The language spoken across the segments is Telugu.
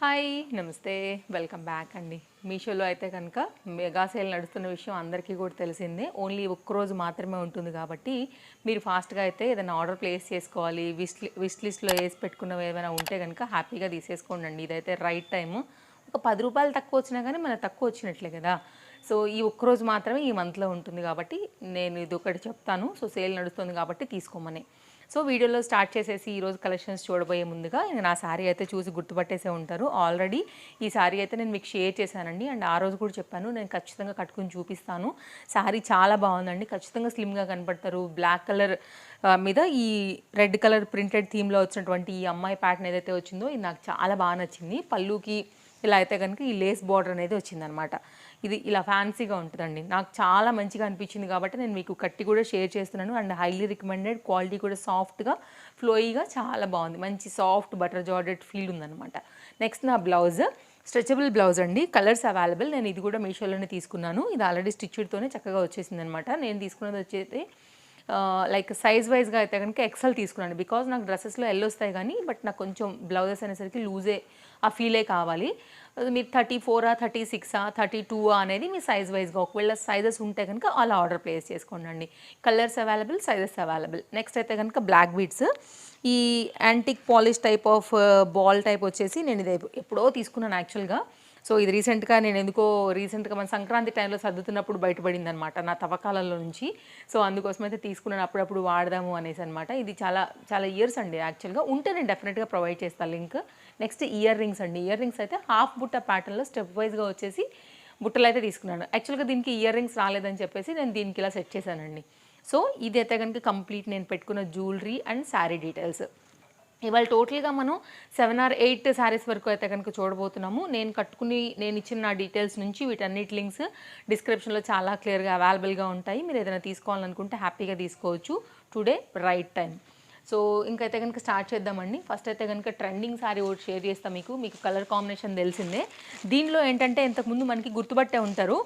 హాయ్ నమస్తే వెల్కమ్ బ్యాక్ అండి. మీషోలో అయితే కనుక మెగా సేల్ నడుస్తున్న విషయం అందరికీ కూడా తెలిసిందే. ఓన్లీ ఒక్కరోజు మాత్రమే ఉంటుంది కాబట్టి మీరు ఫాస్ట్గా అయితే ఏదైనా ఆర్డర్ ప్లేస్ చేసుకోవాలి, విష్ లిస్ట్లో వేసి పెట్టుకున్నవి ఏమైనా ఉంటే కనుక హ్యాపీగా తీసేసుకోండి. ఇదైతే రైట్ టైము. ఒక 10 రూపాయలు తక్కువ వచ్చినా కానీ మనకు తక్కువ వచ్చినట్లే కదా. సో ఈ ఒక్కరోజు మాత్రమే ఈ మంత్లో ఉంటుంది కాబట్టి నేను ఇది ఒకటి చెప్తాను. సో సేల్ నడుస్తుంది కాబట్టి తీసుకోమని. సో వీడియోలో స్టార్ట్ చేసేసి ఈరోజు కలెక్షన్స్ చూడబోయే ముందుగా నా శారీ అయితే చూసి గుర్తుపట్టేసే ఉంటారు. ఆల్రెడీ ఈ శారీ అయితే నేను మీకు షేర్ చేశానండి. అండ్ ఆ రోజు కూడా చెప్పాను నేను ఖచ్చితంగా కట్టుకుని చూపిస్తాను. శారీ చాలా బాగుందండి. ఖచ్చితంగా స్లిమ్గా కనపడతారు. బ్లాక్ కలర్ మీద ఈ రెడ్ కలర్ ప్రింటెడ్ థీమ్లో వచ్చినటువంటి ఈ అమ్మాయి ప్యాటర్న్ ఏదైతే వచ్చిందో ఇది నాకు చాలా బాగా నచ్చింది. పళ్ళుకి ఇలా అయితే కనుక ఈ లేస్ బార్డర్ అనేది వచ్చిందనమాట. ఇది ఇలా ఫ్యాన్సీగా ఉంటుందండి. నాకు చాలా మంచిగా అనిపించింది కాబట్టి నేను మీకు కట్టి కూడా షేర్ చేస్తున్నాను. And highly recommended. క్వాలిటీ కూడా సాఫ్ట్గా ఫ్లోయిగా చాలా బాగుంది. మంచి సాఫ్ట్ బటర్ జార్జెట్ ఫీల్ ఉందన్నమాట. నెక్స్ట్ నా బ్లౌజ్ స్ట్రెచబుల్ బ్లౌజ్ అండి. Colours available. నేను ఇది కూడా మీషోలోనే తీసుకున్నాను. ఇది ఆల్రెడీ స్టిచ్డ్తోనే చక్కగా వచ్చేసింది అనమాట. నేను తీసుకున్నది వచ్చేసి లైక్ సైజ్ వైజ్గా అయితే కనుక ఎక్సెల్ తీసుకున్నాను. బికాజ్ నాకు డ్రెస్సెస్లో ఎల్ వస్తాయి కానీ బట్ నాకు కొంచెం బ్లౌజెస్ అనేసరికి లూజే ఆ ఫీలే కావాలి. మీరు 34 36 32 అనేది మీ సైజ్ వైజ్గా ఒకవేళ సైజెస్ ఉంటే కనుక అలా ఆర్డర్ ప్లేస్ చేసుకోండి. Colours available, sizes available. Next అయితే కనుక బ్లాక్ బీడ్స్. ఈ antique polish type of ball type వచ్చేసి నేను ఇది ఎప్పుడో తీసుకున్నాను యాక్చువల్గా. సో ఇది రీసెంట్గా నేను ఎందుకో మన సంక్రాంతి టైంలో సర్దుతున్నప్పుడు బయటపడింది అనమాట నా తవ్వకాలలో నుంచి. సో అందుకోసం అయితే తీసుకున్నాను, అప్పుడప్పుడు వాడదాము అనేసి అనమాట. ఇది చాలా చాలా ఇయర్స్ అండి యాక్చువల్గా. ఉంటే నేను డెఫినెట్గా ప్రొవైడ్ చేస్తాను లింక్. నెక్స్ట్ ఇయర్ రింగ్స్ అండి. ఇయర్ రింగ్స్ అయితే హాఫ్ బుట్ట ప్యాటర్న్లో స్టెప్ వైజ్గా వచ్చేసి బుట్టలు అయితే తీసుకున్నాను. యాక్చువల్గా దీనికి ఇయర్ రింగ్స్ రాలేదని చెప్పేసి నేను దీనికి ఇలా సెట్ చేశానండి. సో ఇది అయితే కనుక కంప్లీట్ నేను పెట్టుకున్న జ్యువెలరీ అండ్ శారీ డీటెయిల్స్. ఇవాళ టోటల్గా మనం 7 or 8 శారీస్ వరకు అయితే కనుక చూడబోతున్నాము. నేను ఇచ్చిన నా డీటెయిల్స్ నుంచి వీటన్నిటి లింక్స్ డిస్క్రిప్షన్లో చాలా క్లియర్గా అవైలబుల్గా ఉంటాయి. మీరు ఏదైనా తీసుకోవాలనుకుంటే హ్యాపీగా తీసుకోవచ్చు. Today right time. సో ఇంకైతే కనుక స్టార్ట్ చేద్దామండి. ఫస్ట్ అయితే కనుక ట్రెండింగ్ శారీ ఒకటి షేర్ చేస్తాను మీకు కలర్ కాంబినేషన్ తెలిసిందే. దీనిలో ఏంటంటే ఇంతకుముందు మనకి గుర్తుపట్టే ఉంటారు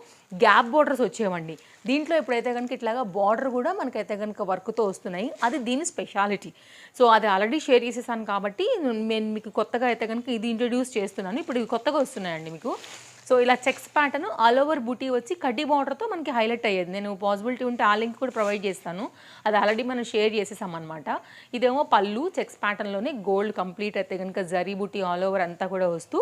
గ్యాప్ బోర్డర్స్ వచ్చేవండి. దీంట్లో ఇప్పుడైతే కనుక ఇట్లాగా బార్డర్ కూడా మనకైతే కనుక వర్క్తో వస్తున్నాయి. అది దీని స్పెషాలిటీ. సో అది ఆల్రెడీ షేర్ చేసేసాను కాబట్టి నేను మీకు కొత్తగా అయితే కనుక ఇది ఇంట్రడ్యూస్ చేస్తున్నాను. ఇప్పుడు ఇవి కొత్తగా వస్తున్నాయండి మీకు. సో ఇలా చెక్స్ ప్యాటర్న్ ఆల్ ఓవర్ బూటీ వచ్చి కడ్డీ బార్డర్తో మనకి హైలైట్ అయ్యేది. నేను పాసిబిలిటీ ఉంటే ఆ లింక్ కూడా ప్రొవైడ్ చేస్తాను. అది ఆల్రెడీ మనం షేర్ చేసేసామన్నమాట. ఇదేమో పళ్ళు చెక్స్ ప్యాటర్న్లోనే గోల్డ్ కంప్లీట్ అయితే కనుక జరీ బూటీ ఆల్ ఓవర్ అంతా కూడా వస్తూ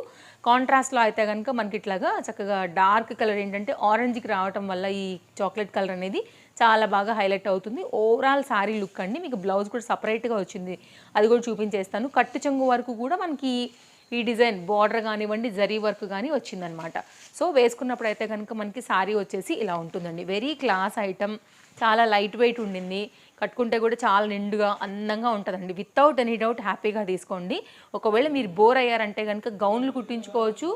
కాంట్రాస్ట్లో అయితే కనుక మనకి ఇట్లాగా చక్కగా డార్క్ కలర్ ఏంటంటే ఆరెంజ్కి రావటం వల్ల ఈ చాక్లెట్ కలర్ అనేది చాలా బాగా హైలైట్ అవుతుంది. ఓవరాల్ శారీ లుక్ అండి. మీకు బ్లౌజ్ కూడా సపరేట్గా వచ్చింది, అది కూడా చూపించేస్తాను. కట్టు చెంగు వరకు కూడా మనకి ఈ డిజైన్ బార్డర్ కానివ్వండి జరీ వర్క్ కానీ వచ్చిందనమాట. సో వేసుకున్నప్పుడు అయితే కనుక మనకి శారీ వచ్చేసి ఇలా ఉంటుందండి. Very class item. చాలా లైట్ వెయిట్ ఉండింది. కట్టుకుంటే కూడా చాలా నిండుగా అందంగా ఉంటుందండి. వితౌట్ ఎనీ డౌట్ హ్యాపీగా తీసుకోండి. ఒకవేళ మీరు బోర్ అయ్యారంటే కనుక గౌన్లు కుట్టించుకోవచ్చు.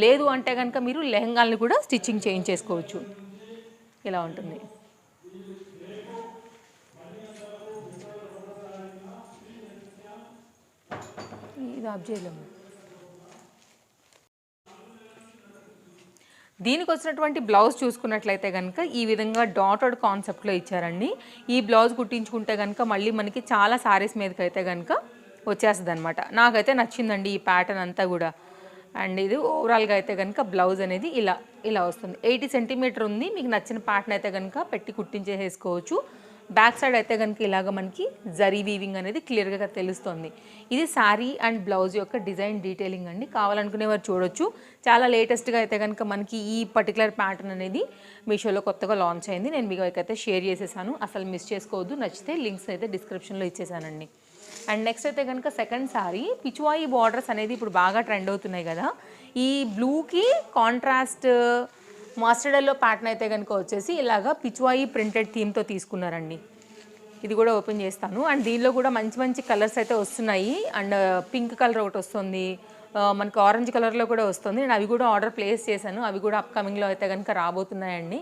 లేదు అంటే కనుక మీరు లెహంగాల్ని కూడా స్టిచ్చింగ్ చేయించేసుకోవచ్చు. ఇలా ఉంటుంది. ఇది ఆఫ్ చేయలేము. దీనికి వచ్చినటువంటి బ్లౌజ్ చూసుకున్నట్లయితే కనుక ఈ విధంగా డాటెడ్ కాన్సెప్ట్లో ఇచ్చారండి. ఈ బ్లౌజ్ కుట్టించుకుంటే కనుక మళ్ళీ మనకి చాలా శారీస్ మీదకి అయితే కనుక వచ్చేస్తుంది అనమాట. నాకైతే నచ్చిందండి ఈ ప్యాటర్న్ అంతా కూడా. అండ్ ఇది ఓవరాల్గా అయితే కనుక బ్లౌజ్ అనేది ఇలా ఇలా వస్తుంది. 80 సెంటీమీటర్ ఉంది. మీకు నచ్చిన ప్యాటర్న్ అయితే కనుక పెట్టి కుట్టించేసుకోవచ్చు. బ్యాక్ సైడ్ అయితే కనుక ఇలాగ మనకి జరీ వీవింగ్ అనేది క్లియర్గా తెలుస్తుంది. ఇది శారీ అండ్ బ్లౌజ్ యొక్క డిజైన్ డీటెయిలింగ్ అండి. కావాలనుకునేవారు చూడొచ్చు. చాలా లేటెస్ట్గా అయితే కనుక మనకి ఈ పర్టికులర్ ప్యాటర్న్ అనేది మీషోలో కొత్తగా లాంచ్ అయింది. నేను మీకు అయితే షేర్ చేసేసాను. అసలు మిస్ చేసుకోవద్దు. నచ్చితే లింక్స్ అయితే డిస్క్రిప్షన్లో ఇచ్చేసానండి. అండ్ నెక్స్ట్ అయితే కనుక సెకండ్ శారీ పిచ్వాయి బార్డర్స్ అనేది ఇప్పుడు బాగా ట్రెండ్ అవుతున్నాయి కదా. ఈ బ్లూకి కాంట్రాస్ట్ మాస్టర్డ్ ఎల్లో ప్యాటర్న్ అయితే కనుక వచ్చేసి ఇలాగా పిచ్వాయి ప్రింటెడ్ థీమ్తో తీసుకున్నారండి. ఇది కూడా ఓపెన్ చేస్తాను. అండ్ దీనిలో కూడా మంచి మంచి కలర్స్ అయితే వస్తున్నాయి. అండ్ పింక్ కలర్ ఒకటి వస్తుంది, మనకు ఆరెంజ్ కలర్లో కూడా వస్తుంది. నేను అవి కూడా ఆర్డర్ ప్లేస్ చేశాను. అవి కూడా అప్కమింగ్లో అయితే కనుక రాబోతున్నాయండి.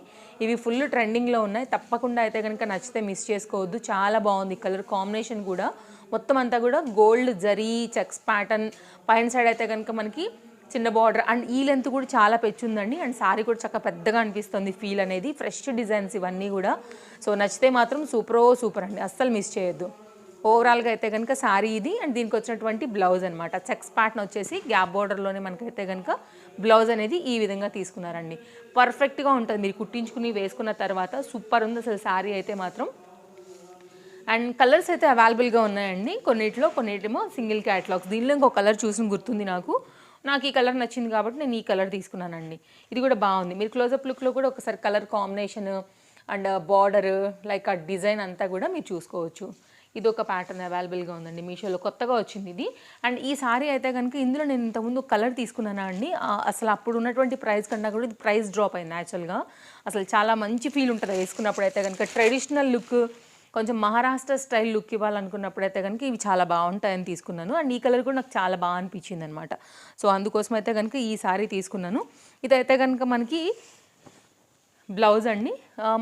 ఇవి ఫుల్ ట్రెండింగ్లో ఉన్నాయి. తప్పకుండా అయితే కనుక నచ్చితే మిస్ చేసుకోవద్దు. చాలా బాగుంది కలర్ కాంబినేషన్ కూడా. మొత్తం అంతా కూడా గోల్డ్ జరీ చెక్స్ ప్యాటర్న్. పైన సైడ్ అయితే కనుక మనకి చిన్న బార్డర్ అండ్ ఈ లెంత్ కూడా చాలా పెచ్చుందండి. అండ్ శారీ కూడా చక్కగా పెద్దగా అనిపిస్తుంది. ఫీల్ అనేది ఫ్రెష్ డిజైన్స్ ఇవన్నీ కూడా. సో నచ్చితే మాత్రం సూపర్ అండి. అస్సలు మిస్ చేయొద్దు. ఓవరాల్గా అయితే కనుక శారీ ఇది అండ్ దీనికి వచ్చినటువంటి బ్లౌజ్ అనమాట. చెక్స్ ప్యాటర్న్ వచ్చేసి గ్యాప్ బోర్డర్లోనే మనకైతే కనుక బ్లౌజ్ అనేది ఈ విధంగా తీసుకున్నారండి. పర్ఫెక్ట్గా ఉంటుంది, మీరు కుట్టించుకుని వేసుకున్న తర్వాత సూపర్ ఉంది అసలు శారీ అయితే మాత్రం. అండ్ కలర్స్ అయితే అవైలబుల్గా ఉన్నాయండి, కొన్నిటిమో సింగిల్ క్యాటలాగ్స్. దీనిలో ఇంకో కలర్ చూసిన గుర్తుంది నాకు ఈ కలర్ నచ్చింది కాబట్టి నేను ఈ కలర్ తీసుకున్నానండి. ఇది కూడా బాగుంది, మీరు క్లోజప్ లుక్లో కూడా ఒకసారి colour combination and border like ఆ డిజైన్ అంతా కూడా మీరు చూసుకోవచ్చు. ఇది ఒక ప్యాటర్న్ అవైలబుల్గా ఉందండి, మీషోలో కొత్తగా వచ్చింది ఇది. అండ్ ఈ సారీ అయితే కనుక ఇందులో నేను ఇంతకుముందు కలర్ తీసుకున్నానా అండి, అసలు అప్పుడు ఉన్నటువంటి ప్రైస్ కన్నా కూడా ఇది ప్రైస్ డ్రాప్ అయింది యాక్చువల్గా. అసలు చాలా మంచి ఫీల్ ఉంటుంది వేసుకున్నప్పుడు అయితే కనుక. ట్రెడిషనల్ లుక్, కొంచెం మహారాష్ట్ర స్టైల్ లుక్ ఇవ్వాలనుకున్నప్పుడైతే కనుక ఇవి చాలా బాగుంటాయని తీసుకున్నాను. అండ్ ఈ కలర్ కూడా నాకు చాలా బాగా అనిపించింది అనమాట. సో అందుకోసం అయితే కనుక ఈ సారీ తీసుకున్నాను. ఇదైతే కనుక మనకి బ్లౌజ్ అండి.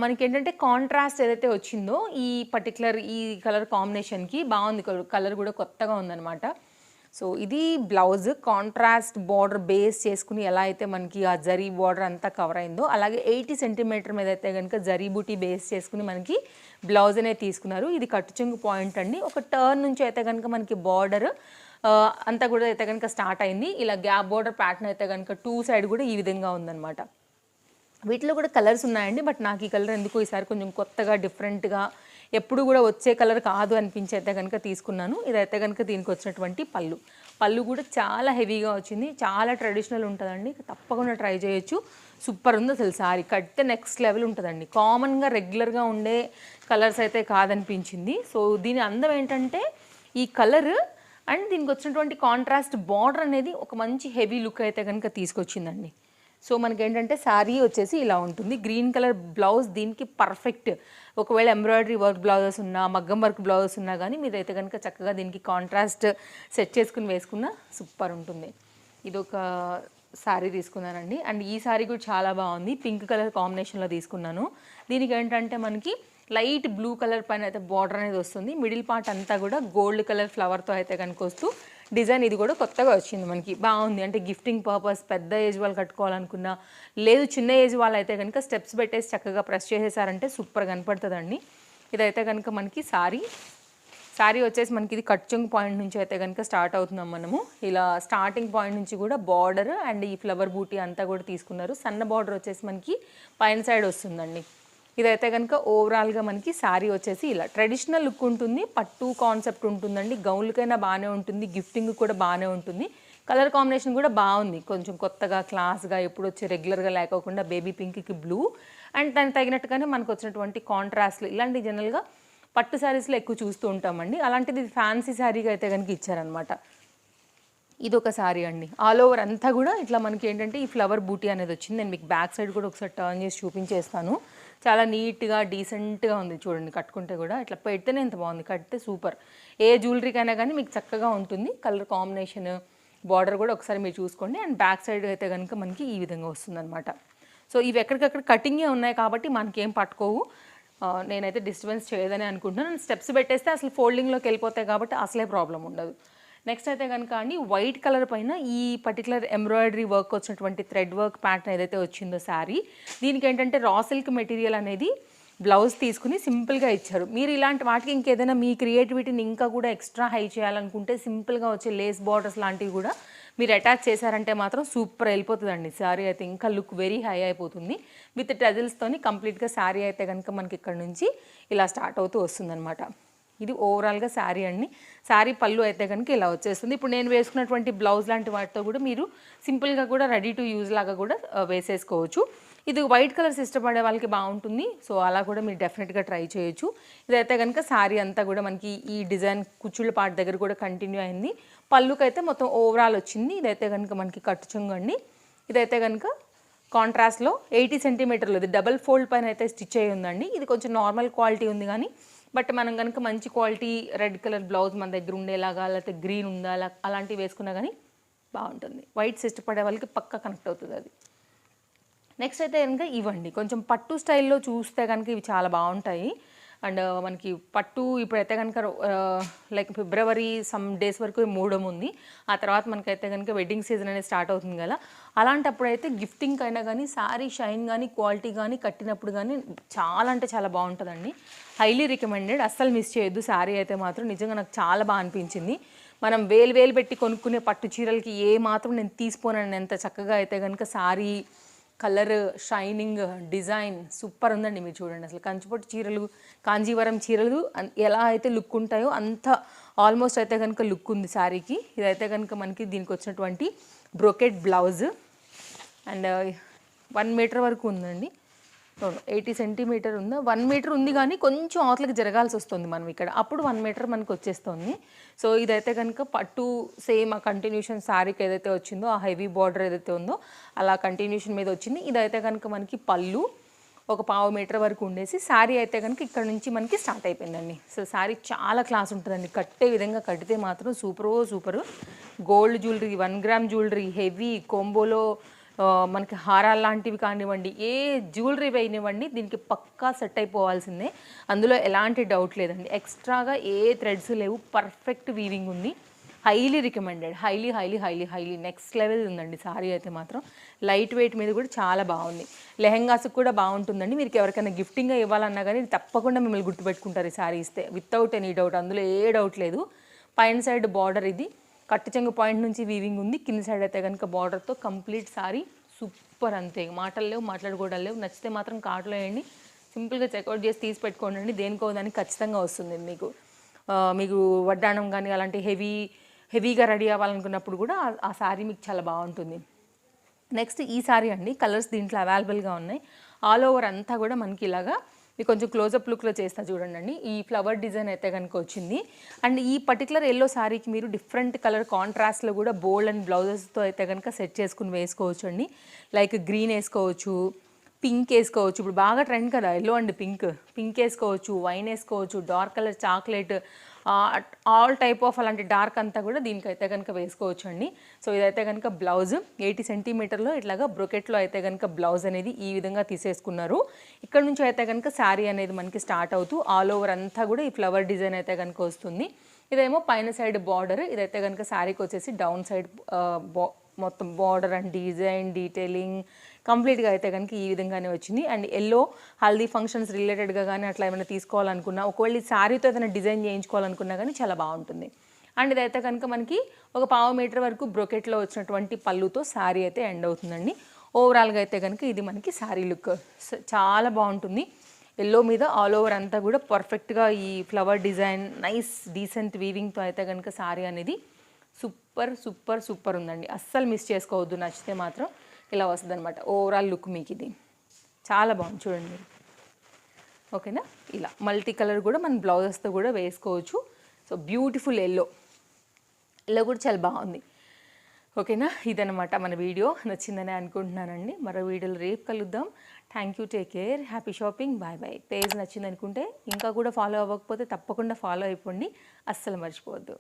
మనకి ఏంటంటే కాంట్రాస్ట్ ఏదైతే వచ్చిందో ఈ పర్టికులర్ ఈ కలర్ కాంబినేషన్కి బాగుంది, కలర్ కూడా కొత్తగా ఉందన్నమాట. సో ఇది బ్లౌజ్ కాంట్రాస్ట్ బార్డర్ బేస్ చేసుకుని ఎలా అయితే మనకి ఆ జరీ బార్డర్ అంతా కవర్ అయిందో అలాగే 80 సెంటీమీటర్ మీద అయితే కనుక జరీ బూటీ బేస్ చేసుకుని మనకి బ్లౌజ్ అనేది తీసుకున్నారు. ఇది కట్టు చెంగు పాయింట్ అండి. ఒక టర్న్ నుంచి అయితే కనుక మనకి బార్డర్ అంతా కూడా అయితే కనుక స్టార్ట్ అయింది. ఇలా గ్యాప్ బార్డర్ ప్యాటర్న్ అయితే కనుక 2 సైడ్ కూడా ఈ విధంగా ఉందన్నమాట. వీటిలో కూడా కలర్స్ ఉన్నాయండి, బట్ నాకు ఈ కలర్ ఎందుకో ఈసారి కొంచెం కొత్తగా డిఫరెంట్గా ఎప్పుడు కూడా వచ్చే కలర్ కాదు అనిపించైతే కనుక తీసుకున్నాను. ఇదైతే కనుక దీనికి వచ్చినటువంటి పళ్ళు కూడా చాలా హెవీగా వచ్చింది, చాలా ట్రెడిషనల్ ఉంటుందండి, తప్పకుండా ట్రై చేయొచ్చు. సూపర్ ఉంది అసలు సారీ, కడితే నెక్స్ట్ లెవెల్ ఉంటుందండి. కామన్గా రెగ్యులర్గా ఉండే కలర్స్ అయితే కాదనిపించింది. సో దీని అందం ఏంటంటే ఈ కలర్ అండ్ దీనికి వచ్చినటువంటి కాంట్రాస్ట్ బార్డర్ అనేది ఒక మంచి హెవీ లుక్ అయితే కనుక తీసుకొచ్చిందండి. సో మనకి ఏంటంటే శారీ వచ్చేసి ఇలా ఉంటుంది, గ్రీన్ కలర్ బ్లౌజ్ దీనికి పర్ఫెక్ట్. ఒకవేళ ఎంబ్రాయిడరీ వర్క్ బ్లౌజెస్ ఉన్నా, మగ్గం వర్క్ బ్లౌజెస్ ఉన్నా కానీ మీరైతే కనుక చక్కగా దీనికి కాంట్రాస్ట్ సెట్ చేసుకుని వేసుకున్నా సూపర్ ఉంటుంది. ఇది ఒక శారీ తీసుకున్నానండి. అండ్ ఈ శారీ కూడా చాలా బాగుంది, పింక్ కలర్ కాంబినేషన్లో తీసుకున్నాను. దీనికి ఏంటంటే మనకి లైట్ బ్లూ కలర్ పైన అయితే బార్డర్ అనేది వస్తుంది, మిడిల్ పార్ట్ అంతా కూడా గోల్డ్ కలర్ ఫ్లవర్తో అయితే కనుక వస్తూ డిజైన్ ఇది కూడా కొత్తగా వచ్చింది మనకి, బాగుంది. అంటే గిఫ్టింగ్ పర్పస్ పెద్ద ఏజ్ వాళ్ళు కట్టుకోవాలనుకున్నా, లేదు చిన్న ఏజ్ వాళ్ళు అయితే కనుక స్టెప్స్ పెట్టేసి చక్కగా ప్రెస్ చేసేసారంటే సూపర్ కనపడుతుందండి. ఇదైతే కనుక మనకి శారీ వచ్చేసి మనకి ఇది కట్చెంగ్ పాయింట్ నుంచి అయితే కనుక స్టార్ట్ అవుతున్నాం మనము. ఇలా స్టార్టింగ్ పాయింట్ నుంచి కూడా బార్డర్ అండ్ ఈ ఫ్లవర్ బూటీ అంతా కూడా తీసుకున్నారు. సన్న బార్డర్ వచ్చేసి మనకి పైన సైడ్ వస్తుందండి. ఇదైతే కనుక ఓవరాల్గా మనకి శారీ వచ్చేసి ఇలా ట్రెడిషనల్ లుక్ ఉంటుంది, పట్టు కాన్సెప్ట్ ఉంటుందండి, గౌన్లకైనా బాగానే ఉంటుంది, గిఫ్టింగ్ కూడా బాగానే ఉంటుంది. కలర్ కాంబినేషన్ కూడా బాగుంది, కొంచెం కొత్తగా క్లాస్గా ఎప్పుడు వచ్చి రెగ్యులర్గా లేకోకుండా బేబీ పింక్కి బ్లూ అండ్ దానికి తగినట్టుగానే మనకు వచ్చినటువంటి కాంట్రాస్ట్లు ఇలాంటి జనరల్గా పట్టు శారీస్లో ఎక్కువ చూస్తూ ఉంటామండి. అలాంటిది ఫ్యాన్సీ శారీగా అయితే కనుక ఇచ్చారనమాట. ఇది ఒక శారీ అండి, ఆల్ ఓవర్ అంతా కూడా ఇట్లా మనకి ఏంటంటే ఈ ఫ్లవర్ బూటీ అనేది వచ్చింది. నేను మీకు బ్యాక్ సైడ్ కూడా ఒకసారి టర్న్ చేసి చూపించేస్తాను. చాలా నీట్గా డీసెంట్గా ఉంది చూడండి, కట్టుకుంటే కూడా ఇట్లా పెడితేనే ఎంత బాగుంది, కడితే సూపర్. ఏ జ్యువెలరీకైనా కానీ మీకు చక్కగా ఉంటుంది. కలర్ కాంబినేషన్ బార్డర్ కూడా ఒకసారి మీరు చూసుకోండి. అండ్ బ్యాక్ సైడ్ అయితే కనుక మనకి ఈ విధంగా వస్తుందన్నమాట. సో ఇవి ఎక్కడికక్కడ కటింగే ఉన్నాయి కాబట్టి మనకేం పట్టుకోవు, నేనైతే డిస్టర్బెన్స్ చేయదని అనుకుంటున్నాను. స్టెప్స్ పెట్టేస్తే అసలు ఫోల్డింగ్లోకి వెళ్ళిపోతాయి కాబట్టి అసలే ప్రాబ్లం ఉండదు. నెక్స్ట్ అయితే కనుక అండి వైట్ కలర్ పైన ఈ పర్టికులర్ ఎంబ్రాయిడరీ వర్క్ వచ్చినటువంటి థ్రెడ్ వర్క్ ప్యాటర్న్ ఏదైతే వచ్చిందో శారీ, దీనికి ఏంటంటే రా సిల్క్ మెటీరియల్ అనేది బ్లౌజ్ తీసుకుని సింపుల్గా ఇచ్చారు. మీరు ఇలాంటి వాటికి ఇంకేదైనా మీ క్రియేటివిటీని ఇంకా కూడా ఎక్స్ట్రా హై చేయాలనుకుంటే సింపుల్గా వచ్చే లేస్ బార్డర్స్ లాంటివి కూడా మీరు అటాచ్ చేశారంటే మాత్రం సూపర్ వెళ్ళిపోతుందండి శారీ అయితే, ఇంకా లుక్ వెరీ హై అయిపోతుంది. విత్ టజిల్స్తోని కంప్లీట్గా శారీ అయితే కనుక మనకి ఇక్కడ నుంచి ఇలా స్టార్ట్ అవుతూ వస్తుందన్నమాట. ఇది ఓవరాల్గా శారీ అండి. శారీ పళ్ళు అయితే కనుక ఇలా వచ్చేస్తుంది. ఇప్పుడు నేను వేసుకున్నటువంటి బ్లౌజ్ లాంటి వాటితో కూడా మీరు సింపుల్గా కూడా రెడీ టు యూజ్ లాగా కూడా వేసేసుకోవచ్చు. ఇది వైట్ కలర్స్ ఇష్టపడే వాళ్ళకి బాగుంటుంది, సో అలా కూడా మీరు డెఫినెట్గా ట్రై చేయొచ్చు. ఇదైతే కనుక శారీ అంతా కూడా మనకి ఈ డిజైన్ కుచ్చుళ్ళ పార్ట్ దగ్గర కూడా కంటిన్యూ అయింది. పళ్ళుకైతే మొత్తం ఓవరాల్ వచ్చింది. ఇదైతే కనుక మనకి కట్టు చెంగు అండి. ఇదైతే కనుక కాంట్రాస్ట్లో 80 సెంటీమీటర్లు, ఇది డబల్ ఫోల్డ్ పైన అయితే స్టిచ్ అయ్యి ఉందండి. ఇది కొంచెం నార్మల్ క్వాలిటీ ఉంది కానీ బట్ మనం కనుక మంచి క్వాలిటీ రెడ్ కలర్ బ్లౌజ్ మన దగ్గర ఉండేలాగా లేకపోతే గ్రీన్ ఉందా అలాంటివి వేసుకున్నా కానీ బాగుంటుంది. వైట్స్ ఇష్టపడే వాళ్ళకి పక్కా కనెక్ట్ అవుతుంది అది. నెక్స్ట్ అయితే కనుక ఇవ్వండి కొంచెం పట్టు స్టైల్లో చూస్తే కనుక ఇవి చాలా బాగుంటాయి. అండ్ మనకి పట్టు ఇప్పుడైతే కనుక లైక్ ఫిబ్రవరి సమ్ డేస్ వరకు మూడడం ఉంది. ఆ తర్వాత మనకైతే కనుక వెడ్డింగ్ సీజన్ అనేది స్టార్ట్ అవుతుంది కదా, అలాంటప్పుడు అయితే గిఫ్టింగ్ అయినా కానీ శారీ షైన్ కానీ క్వాలిటీ కానీ కట్టినప్పుడు కానీ చాలా అంటే చాలా బాగుంటుందండి. హైలీ రికమెండెడ్, అస్సలు మిస్ చేయొద్దు. శారీ అయితే మాత్రం నిజంగా నాకు చాలా బాగా అనిపించింది. మనం వేలు పెట్టి కొనుక్కునే పట్టు చీరలకి ఏ మాత్రం నేను తీసుకోనండి ఎంత చక్కగా అయితే కనుక sari colour, shining, design super ఉందండి. మీరు చూడండి అసలు కంచిపట్టు చీరలు, కాంజీవరం చీరలు ఎలా అయితే లుక్ ఉంటాయో అంత ఆల్మోస్ట్ అయితే కనుక లుక్ ఉంది శారీకి. ఇదైతే కనుక మనకి దీనికి వచ్చినటువంటి బ్రోకెట్ బ్లౌజ్ అండ్ 1 మీటర్ వరకు ఉందండి. 80 సెంటీమీటర్ ఉందా, 1 మీటర్ ఉంది కానీ కొంచెం అవతలకి జరగాల్సి వస్తుంది మనం ఇక్కడ, అప్పుడు 1 మీటర్ మనకు వచ్చేస్తుంది. సో ఇదైతే కనుక పట్టు సేమ్ ఆ కంటిన్యూషన్ శారీకి ఏదైతే వచ్చిందో ఆ హెవీ బార్డర్ ఏదైతే ఉందో అలా కంటిన్యూషన్ మీద వచ్చింది. ఇదైతే కనుక మనకి పళ్ళు ఒక 1/2 మీటర్ వరకు ఉండేసి శారీ అయితే కనుక ఇక్కడ నుంచి మనకి స్టార్ట్ అయిపోయిందండి. సో శారీ చాలా క్లాస్ ఉంటుందండి, కట్టే విధంగా కట్టితే మాత్రం super. Gold jewellery, 1 gram jewellery, heavy కోంబోలో మనకి హారాలు లాంటివి కానివ్వండి, ఏ జ్యువెలరీ అయినివ్వండి దీనికి పక్కా సెట్ అయిపోవాల్సిందే, అందులో ఎలాంటి డౌట్ లేదండి. ఎక్స్ట్రాగా ఏ థ్రెడ్స్ లేవు, పర్ఫెక్ట్ వీవింగ్ ఉంది. Highly recommended, highly next level ఉందండి సారీ అయితే మాత్రం. లైట్ వెయిట్ మీద కూడా చాలా బాగుంది. లెహెంగాస్కి కూడా బాగుంటుందండి. మీరు ఎవరికైనా గిఫ్టింగ్గా ఇవ్వాలన్నా కానీ తప్పకుండా మిమ్మల్ని గుర్తుపెట్టుకుంటారు ఈ సారీ ఇస్తే, వితౌట్ ఎనీ డౌట్, అందులో ఏ డౌట్ లేదు. పైన సైడ్ బార్డర్ ఇది కట్టు చెంగు పాయింట్ నుంచి వీవింగ్ ఉంది, కింద సైడ్ అయితే కనుక బార్డర్తో కంప్లీట్ సారీ సూపర్. అంతే, మాటలు లేవు, మాట్లాడుకోవడం లేవు. నచ్చితే మాత్రం కార్ట్లో వేయండి, సింపుల్గా చెక్అవుట్ చేసి తీసి పెట్టుకోండి. దేనికో దానికి ఖచ్చితంగా వస్తుంది మీకు వడ్డాణం కానీ అలాంటి హెవీగా రెడీ అవ్వాలనుకున్నప్పుడు కూడా ఆ శారీ మీకు చాలా బాగుంటుంది. నెక్స్ట్ ఈ శారీ అండి, కలర్స్ దీంట్లో అవైలబుల్గా ఉన్నాయి. ఆల్ ఓవర్ అంతా కూడా మనకి ఇలాగా మీకు కొంచెం క్లోజప్ లుక్లో చేస్తా చూడండి. ఈ ఫ్లవర్ డిజైన్ అయితే కనుక వచ్చింది. అండ్ ఈ పర్టికులర్ ఎల్లో శారీకి మీరు డిఫరెంట్ కలర్ కాంట్రాస్ట్లో కూడా బోల్డ్ అండ్ బ్లౌజెస్తో అయితే కనుక సెట్ చేసుకుని వేసుకోవచ్చు అండి. లైక్ గ్రీన్ వేసుకోవచ్చు, పింక్ వేసుకోవచ్చు, ఇప్పుడు బాగా ట్రెండ్ కదా ఎల్లో అండ్ పింక్ వేసుకోవచ్చు, వైన్ వేసుకోవచ్చు, dark colour chocolate, all type of అలాంటి డార్క్ అంతా కూడా దీనికైతే కనుక వేసుకోవచ్చు అండి. సో ఇదైతే కనుక బ్లౌజ్ 80 సెంటీమీటర్లో ఇట్లాగా బ్రొకెట్లో అయితే కనుక బ్లౌజ్ అనేది ఈ విధంగా తీసేసుకున్నారు. ఇక్కడ నుంచి అయితే కనుక శారీ అనేది మనకి స్టార్ట్ అవుతూ ఆల్ ఓవర్ అంతా కూడా ఈ ఫ్లవర్ డిజైన్ అయితే కనుక వస్తుంది. ఇదేమో పైన సైడ్ బార్డర్, ఇదైతే కనుక శారీకి వచ్చేసి డౌన్ సైడ్ మొత్తం బార్డర్ అండ్ డిజైన్ డీటెయిలింగ్ కంప్లీట్గా అయితే కనుక ఈ విధంగానే వచ్చింది. అండ్ ఎల్లో హల్దీ ఫంక్షన్స్ రిలేటెడ్గా కానీ అట్లా ఏమైనా తీసుకోవాలనుకున్నా, ఒకవేళ శారీతో ఏదైనా డిజైన్ చేయించుకోవాలనుకున్నా కానీ చాలా బాగుంటుంది. అండ్ ఇదైతే కనుక మనకి ఒక 1/2 మీటర్ వరకు బ్రొకెట్లో వచ్చినటువంటి పళ్ళుతో శారీ అయితే ఎండ్ అవుతుందండి. ఓవరాల్గా అయితే కనుక ఇది మనకి శారీ లుక్ చాలా బాగుంటుంది. ఎల్లో మీద ఆల్ ఓవర్ అంతా కూడా పర్ఫెక్ట్గా ఈ ఫ్లవర్ డిజైన్ నైస్ డీసెంట్ వీవింగ్తో అయితే కనుక శారీ అనేది సూపర్ ఉందండి. అస్సలు మిస్ చేసుకోవద్దు, నచ్చితే మాత్రం ఇలా వస్తుంది అనమాట. ఓవరాల్ లుక్ మీకు ఇది చాలా బాగుంది చూడండి మీరు. ఓకేనా, ఇలా మల్టీ కలర్ కూడా మన బ్లౌజెస్తో కూడా వేసుకోవచ్చు. సో బ్యూటిఫుల్ ఎల్లో కూడా చాలా బాగుంది. ఓకేనా, ఇదనమాట మన వీడియో. నచ్చిందని అనుకుంటున్నానండి. మరో వీడియోలో రేపు కలుద్దాం. Thank you, take care, happy shopping, bye. Page నచ్చింది అనుకుంటే ఇంకా కూడా ఫాలో అవ్వకపోతే తప్పకుండా ఫాలో అయిపోండి, అస్సలు మర్చిపోవద్దు.